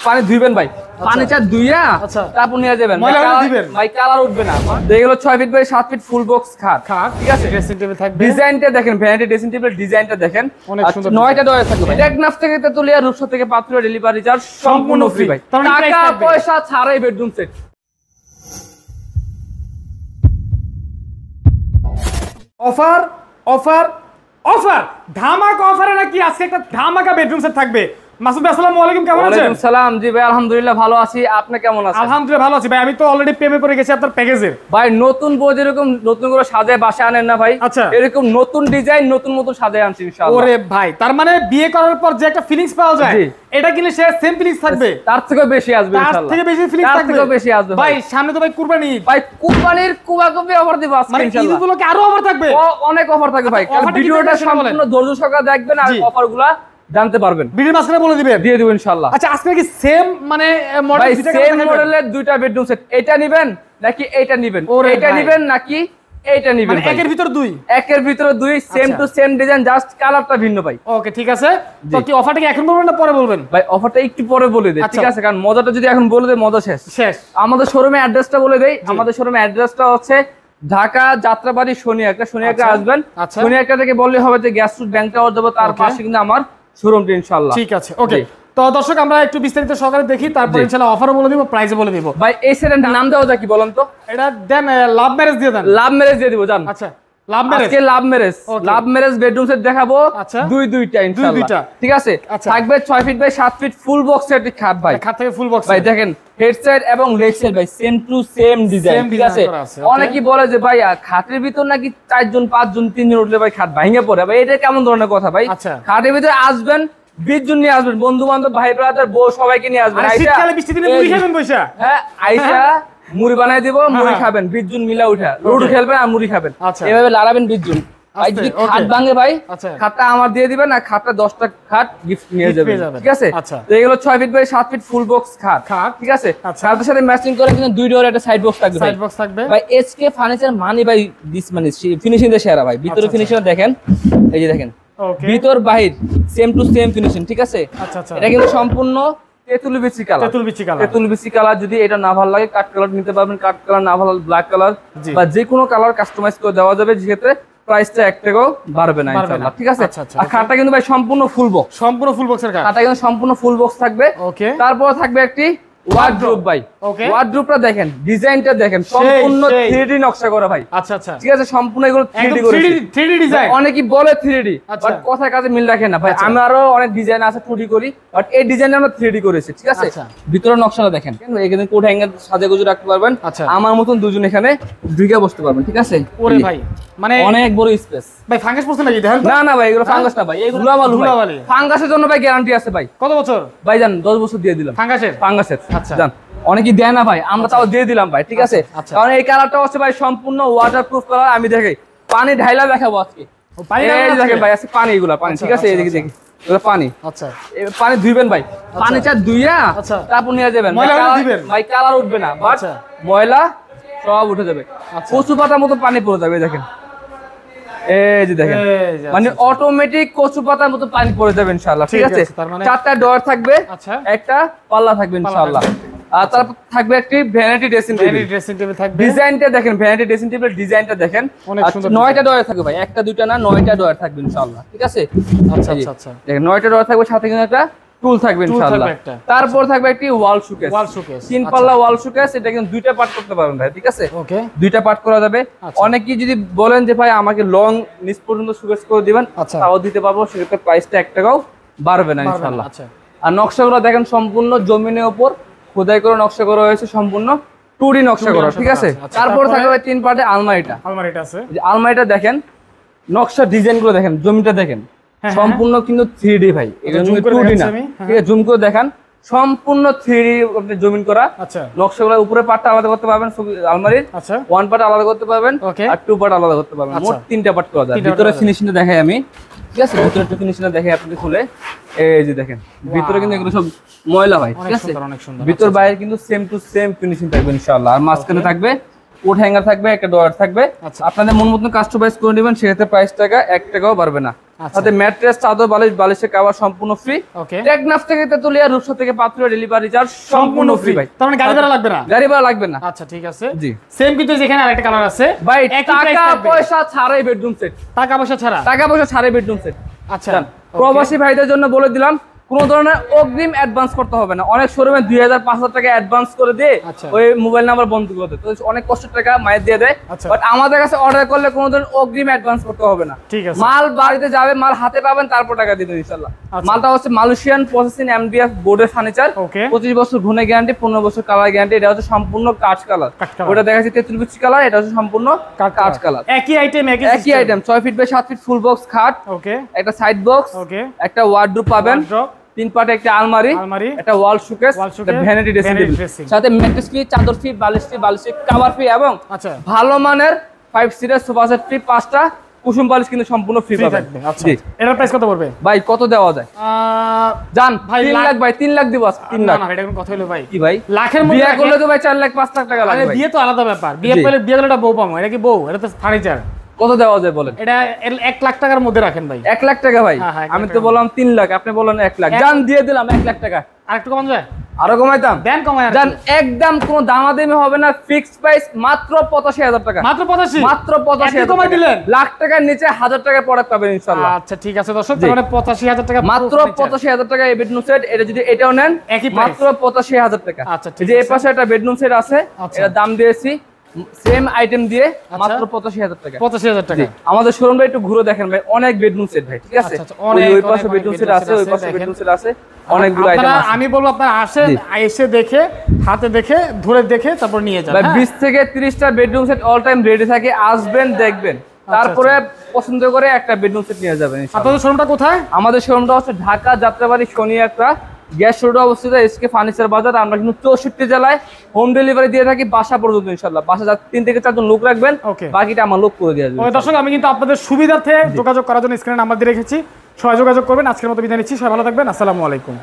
পানি ধুইবেন ভাই, পানি চা ধুইয়া তারপর নিয়ে যাবেন ভাই, কালার উঠবে না। এগুলো 6 feet by 7 feet full box খাট, ঠিক আছে। ড্রেসিং টেবিল থাকবে, ডিজাইনটা দেখেন, ভ্যানিটি ড্রেসিং টেবিল ডিজাইনটা দেখেন, অনেক সুন্দর। 9টা ডয়ার থাকবে ভাই। টেকনাফ থেকে তেতুলিয়া, রূপসা থেকে পাথুরিয়া ডেলিভারি চার্জ সম্পূর্ণ ফ্রি ভাই, টাকা পয়সা ছাড়াই bedroom set. Offer offer offer, ধামাকা অফারে নাকি আজকে একটা ধামাকা বেডরুম সেট থাকবে। মাসুদ ভাই আসসালামু আলাইকুম, কেমন আছেন? ওয়ালাইকুম সালাম। জি ভাই আলহামদুলিল্লাহ ভালো আছি, আপনি কেমন আছেন? আলহামদুলিল্লাহ ভালো আছি ভাই। আমি তো অলরেডি প্রেমে পড়ে গেছি আপনার প্যাকেজের। ভাই নতুন বউ যেরকম নতুন করে সাজায় বাসায় আনেন না ভাই, আচ্ছা এরকম নতুন ডিজাইন নতুন মতো সাজায় আনছি ইনশাআল্লাহ। ওরে ভাই, তার মানে বিয়ে করার পর যে একটা ফিলিংস পাওয়া যায়, এটা কিনলে সে সেম ফিলিংস থাকবে, তার থেকেও বেশি আসবে ইনশাআল্লাহ। তার থেকে বেশি ফিলিংস থাকবে, তার থেকেও বেশি আসবে ভাই। সামনে তো ভাই কুরবানি, ভাই কুরবানির কুবাকুবি অফার দিব আজকে ইনশাআল্লাহ। ঈদ উপলক্ষে আরো অফার থাকবে, অনেক অফার থাকবে ভাই। ভিডিওটা সম্পূর্ণ ধৈর্য সহকারে দেখবেন আর অফারগুলো জানতে পারবেন। ভিডিওর মাঝখানে বলে দিবেন, দিয়ে দিব ইনশাআল্লাহ। আচ্ছা আজকে কি সেম মানে মডেল, সেম মডেলের দুইটা বেডরুম সেট, এটা নেবেন নাকি এইটা নেবেন, এটা নেবেন নাকি এইটা নেবেন, মানে একের ভিতর দুই, একের ভিতরে দুই, same to same design, just কালারটা ভিন্ন ভাই। ওকে ঠিক আছে। তো কি অফারটা কি এখন বলবেন না পরে বলবেন? ভাই অফারটা একটু পরে বলে দেই, ঠিক আছে, কারণ মজাটা যদি এখন বলে দেই মজা শেষ শেষ। আমাদের শোরুমের অ্যাড্রেসটা বলে দেই। আমাদের শোরুমের অ্যাড্রেসটা হচ্ছে ঢাকা যাত্রাবাড়ি শনিয়াকা আসবেন। শনিয়াকা থেকে বললে হবে যে গ্যাস ফুড ব্যাংক টাওয়ার যাব, তার পাশে কিন্তু আমার শোরুমটা ইনশাআল্লাহ। ঠিক আছে ওকে। তো দর্শক আমরা একটু বিস্তারিত সহকারে দেখি, তারপর ইনশাআল্লাহ অফারও বলে দিব, প্রাইসও বলে দিব। ভাই এই সেটের নাম দেওয়া যায় কি বলেন তো? এটা দেন লাভ ম্যারেজ দিয়ে দেন। লাভ ম্যারেজ দিয়ে দিব জান। আচ্ছা লাভ ম্যারেজ, আজকে লাভ ম্যারেজ বেডরুম সেট দেখাবো, দুইটা ইনশাআল্লাহ, ঠিক আছে। থাকবে 6 feet by 7 feet full box set খাট ভাই, খাট থেকে ফুল বক্স ভাই। দেখেন হেড সাইড এবং লেগ সাইড ভাই সেম টু সেম ডিজাইন, ঠিক আছে। অনেকেই বলে যে ভাই খাটের ভিতর নাকি 4 জন 5 জন 3 জন উঠলে ভাই খাট ভেঙে পড়ে, ভাই এটা কেমন ধরনের কথা ভাই? খাটের ভিতরে আসবেন 20 জন নিয়ে আসবেন, বন্ধু বান্ধব ভাই ব্রাদার বউ সবাইকে নিয়ে আসবেন। শীতকালে বৃষ্টি দিনে মুড়ি খাবেন বৈশা, হ্যাঁ আইসা মুড়ি বানাই দিব, মুড়ি খাবেন 20 জন মিলা উঠা, লুডো খেলবেন আর মুড়ি খাবেন, এভাবে লড়াবেন 20 জন। ভাই যদি খাট ভাঙে ভাই, খাটটা আমার দিয়ে দিবেন, আর খাটটা 10টা খাট গিফট নিয়ে যাবেন, ঠিক আছে। তো এগুলো 6 feet by 7 feet full box খাট, ঠিক আছে। খাটের সাথে ম্যাচিং করে কিন্তু 2 ডোর একটা সাইড বক্স থাকবে, সাইড বক্স থাকবে ভাই। এসকে ফার্নিচার মানি ভাই, দিস মানে ফিনিশিং এর সেরা ভাই। ভিতরে ফিনিশিং দেখেন, এই যে দেখেন ভিতর বাহির সেম টু সেম ফিনিশিং, ঠিক আছে। এটা কিন্তু সম্পূর্ণ তেতুল বিচি কালার। যদি এটা না ভালো লাগে কাট কালার নিতে পারবেন, কাট কালার না ভালো ব্ল্যাক কালার বা যে কোনো কালার কাস্টমাইজ করে দেওয়া যাবে, যেক্ষেত্রে প্রাইসটা 1 টাকাও বাড়বে না ইনশাআল্লাহ, ঠিক আছে। আর খাটটা কিন্তু ভাই সম্পূর্ণ ফুল বক্স, খাটটা কিন্তু সম্পূর্ণ ফুল বক্স থাকবে। তারপর থাকবে একটি ওয়ার্ড্রোব ভাই, ওয়ার্ড্রোবটা দেখেন, ডিজাইনটা দেখেন, সম্পূর্ণ 3D নকশা করা ভাই। ঠিক আছে, সম্পূর্ণ এগুলো 3D করেছে, 3D ডিজাইন। অনেকেই বলে 3D, বাট কথার কাছে মিল রাখে না ভাই। আমারও অনেক ডিজাইন আছে 2D করি, বাট এই ডিজাইনটা আমরা 3D করেছি, ঠিক আছে। ভিতরের নকশাটা দেখেন, এখানে কোট হ্যাঙ্গার সাজে গুজে রাখতে পারবেন, আমার মতন দুজন এখানে ঢুকে বসতে পারবেন, ঠিক আছে। ওরে ভাই মানে অনেক বড় স্পেস ভাই। ফাঙ্গাস পড়ছে নাকি? দেখেন না না ভাই, এগুলো ফাঙ্গাস না ভাই, এগুলো ধুলাবালি। ফাঙ্গাসের জন্য ভাই গ্যারান্টি আছে ভাই। কত বছর ভাই? জান 10 বছর দিয়ে দিলাম ফাঙ্গাসের। জান অনেকেই দেয় না ভাই, আমরা তাও দিয়ে দিলাম ভাই, ঠিক আছে। কারণ এই কালারটা হচ্ছে ভাই সম্পূর্ণ ওয়াটারপ্রুফ কালার। আমি দেখাই, পানি ঢাইলা দেখাবো আজকে, দেখেন ভাই আছে পানি, এগুলা পানি, ঠিক আছে। এদিকে দেখি এগুলো পানি, পানি ধুইবেন ভাই, পানি চা ধুইয়া তারপর নিয়ে যাবেন ভাই, কালার উঠবে না, বাট ময়লা সব উঠে যাবে, কচু পাতার মতো পানি পড়ে যাবে। দেখেন এই যে দেখেন, মানে অটোমেটিক কচু পাতার মতো পানি পড়ে যাবে ইনশাআল্লাহ, ঠিক আছে। 4টা ডোর থাকবে, একটা পাল্লা থাকবে ইনশাআল্লাহ। আর তারপর থাকবে একটি ভ্যানিটি ড্রেসিং টেবিল থাকবে। ডিজাইনটা দেখেন, ভ্যানিটি ড্রেসিং টেবিল ডিজাইনটা দেখেন, 9টা ডোর থাকবে ভাই, একটা দুইটা না 9টা ডোর থাকবে ইনশাআল্লাহ, ঠিক আছে। দেখেন 9টা ডোর থাকবে, সাথে কিন্তু একটা টুল থাকবে ইনশাআল্লাহ। তারপর থাকবে একটি ওয়াল শোকেস, 3 পাল্লা ওয়াল শোকেস। এটা কিন্তু 2টা পার্ট করতে পারবেন ভাই, ঠিক আছে। 2টা পার্ট করা যাবে। অনেকেই যদি বলেন যে ভাই আমাকে লং নিচ পর্যন্ত শোকেস করে দিবেন, তাও দিতে পারবো, সেক্ষেত্রে প্রাইসটা 1 টাকাও বাড়বে না ইনশাআল্লাহ। আর নকশাগুলো দেখেন সম্পূর্ণ জমিনের উপর খোদাই করে নকশা করা হয়েছে, সম্পূর্ণ 2D নকশা করা, ঠিক আছে। তারপর থাকবে 3 পার্টে আলমারিটা আছে। আলমারিটা দেখেন, নকশা ডিজাইন গুলো দেখেন, জমিটা দেখেন, সম্পূর্ণ কিন্তু 3D ভাই, এটা 2D না, ঠিক আছে। জুম করে দেখান, সম্পূর্ণ 3D আপনি জমিন করা। নকশাগুলো উপরে পার্টটা আলাদা করতে পারবেন আলমারির, 1 পার্ট আলাদা করতে পারবেন আর 2 পার্ট আলাদা করতে পারবেন, মোট 3টা পার্ট করা যায়। ভিতরে ফিনিশিংটা দেখাই আমি, ঠিক আছে। ভিতরে একটু ফিনিশিংটা দেখাই আপনাদের খুলে, এই যে দেখেন ভিতরে কিন্তু এগুলো সব ময়লা ভাই, ঠিক আছে। ভিতর বাইরে কিন্তু সেম টু সেম ফিনিশিং থাকবে ইনশাআল্লাহ। আর মাঝখানে থাকবে কোট হ্যাঙ্গার থাকবে, একটা ডয়ার থাকবে। আপনাদের মন মতন কাস্টমাইজ করে নেবেন, সেক্ষেত্রে প্রাইস টাকা 1 টাকাও বাড়বে না। সাথে ম্যাট্রেস, চাদর, বালিশ, বালিশের কভার সম্পূর্ণ ফ্রি। ওকে, টেকনাফ থেকে তেতুলিয়া, রূপসা থেকে পাতুরিয়া ডেলিভারি চার্জ সম্পূর্ণ ফ্রি ভাই। তার মানে গাড়ি ভাড়া লাগবে না? গাড়ি ভাড়া লাগবে না। আচ্ছা ঠিক আছে। জি, সেম কিন্তু যেখানে আরেকটা কালার আছে ভাই একই price টাকা থাকবে? পয়সা ছাড়াই বেডরুম সেট। টাকা পয়সা ছাড়া? টাকা পয়সা ছাড়াই বেডরুম সেট। আচ্ছা, প্রবাসী ভাইদের জন্য বলে দিলাম, কোনো ধরনের অগ্রিম অ্যাডভান্স করতে হবে না। অনেক শোরুমে 2000-5000 টাকা অ্যাডভান্স করে দিয়ে আচ্ছা। ওই মোবাইল নাম্বার বন্ধ করে দেয়, তো অনেক কষ্টের টাকা মায়ের দিয়ে দেয়। আচ্ছা। বাট আমাদের কাছে অর্ডার করলে কোনো ধরনের অগ্রিম অ্যাডভান্স করতে হবে না। ঠিক আছে। মাল বাড়িতে যাবে, মাল হাতে পাবেন, তারপর টাকা দিবেন ইনশাআল্লাহ। আচ্ছা। মালটা হচ্ছে মালয়েশিয়ান প্রসেসিং এমডিএফ বোর্ডের ফার্নিচার। ওকে। 25 বছর ঘুনে গ্যারান্টি, 15 বছর কালার গ্যারান্টি। এটা হচ্ছে সম্পূর্ণ কাঁচ কালার। ওটা দেখাচ্ছি 33 কালার, এটা হচ্ছে সম্পূর্ণ কাঁচ কালার। একই আইটেম, একই item, 6 feet by 7 feet full box খাট, ওকে, একটা সাইড বক্স, ওকে, একটা ওয়ার্ডরোব পাবেন, 3 পার্টে একটা আলমারি, একটা ওয়াল শোকেস, একটা ভ্যানিটি ড্রেসিং টেবিল, সাথে ম্যাট্রেস ফ্রি, চাদর ফ্রি, বালিশ ফ্রি, বালিশের কভার ফ্রি এবং আচ্ছা ভালো মানের 5 সিটার সোফা সেট ফ্রি, 5টা কুসুম বালিশ কিন্তু সম্পূর্ণ ফ্রি পাবেন। আচ্ছা, এটার প্রাইস কত পড়বে ভাই? কত দেওয়া যায় জান? ভাই 3 লাখ ভাই, 3 লাখ দিব আজকে। 3 লাখ না, এটা কোন কথা হলো ভাই? কি ভাই, লাখের মধ্যে বিয়ে করলে তো ভাই 4 লাখ 5 লাখ টাকা আরে লাগবে ভাই। বিয়ে তো আলাদা ব্যাপার, বিয়ে করলে এটা বউ পাবো, এটা কি বউ? এটা তো ফার্নিচার। কত দেওয়া যায় বলেন? এটা 1 লাখ টাকার মধ্যে রাখেন ভাই। 1 লাখ টাকা ভাই? হ্যাঁ, 1 লাখ আমি তো বললাম 3 লাখ, আপনি বললেন 1 লাখ। জান দিয়ে দিলাম 1 লাখ টাকা। আরেকটু কমান যায়? আরো কমাইতাম? দেন কমায়। জান একদম কোনো দামাদামি হবে না, ফিক্সড প্রাইস মাত্র 85,000 টাকা। মাত্র 85? মাত্র 85,000 কমাই দিলেন? লাখ টাকার নিচে 1000 টাকা প্রোডাক্ট পাবেন ইনশাআল্লাহ। আচ্ছা ঠিক আছে দর্শক, তার মানে 85,000 টাকা মাত্র 85,000 টাকা এই বেডরুম সেট। এটা যদি এটাও নেন একই মাত্র 85,000 টাকা। আচ্ছা এই যে এই পাশে একটা বেডরুম সেট আছে, এটা দাম দিয়েছি সেম আইটেম দিয়ে মাত্র 85,000 টাকা। 85,000 টাকা। আমাদের শোরুমটা একটু ঘুরে দেখেন ভাই, অনেক বেডরুম সেট ভাই, ঠিক আছে? ওই পাশে বেডরুম সেট আছে, ওই পাশে বেডরুম সেট আছে, অনেকগুলো আইটেম আছে। আমি বলবো আপনারা আসেন, এসে দেখে, হাতে দেখে, ধরে দেখে তারপর নিয়ে যান। ভাই 20 থেকে 30টা bedroom set all time ready থাকে, আসবেন দেখবেন, তারপরে পছন্দ করে একটা বেডরুম সেট নিয়ে যাবেন ইনশাআল্লাহ। আপনাদের শোরুমটা কোথায়? আমাদের শোরুমটা হচ্ছে ঢাকা যাত্রাবাড়ি শনি একটা গ্যাস রোডে অবস্থিত, এসকে ফার্নিচার বাজার। আমরা কিন্তু 64 জেলায় হোম ডেলিভারি দিয়ে থাকি, বাসা পর্যন্ত ইনশাআল্লাহ। বাসা 3 থেকে 4 জন লোক রাখবেন, বাকিটা আমার লোক করে দিয়ে যাবে। দর্শক আমি কিন্তু আপনাদের সুবিধার্থে যোগাযোগ করার জন্য স্ক্রিনে নাম্বার দিয়ে রেখেছি, সবাই যোগাযোগ করবেন। আজকের মতো বিদায় নিচ্ছি, সবাই ভালো থাকবেন, আসসালামু আলাইকুম।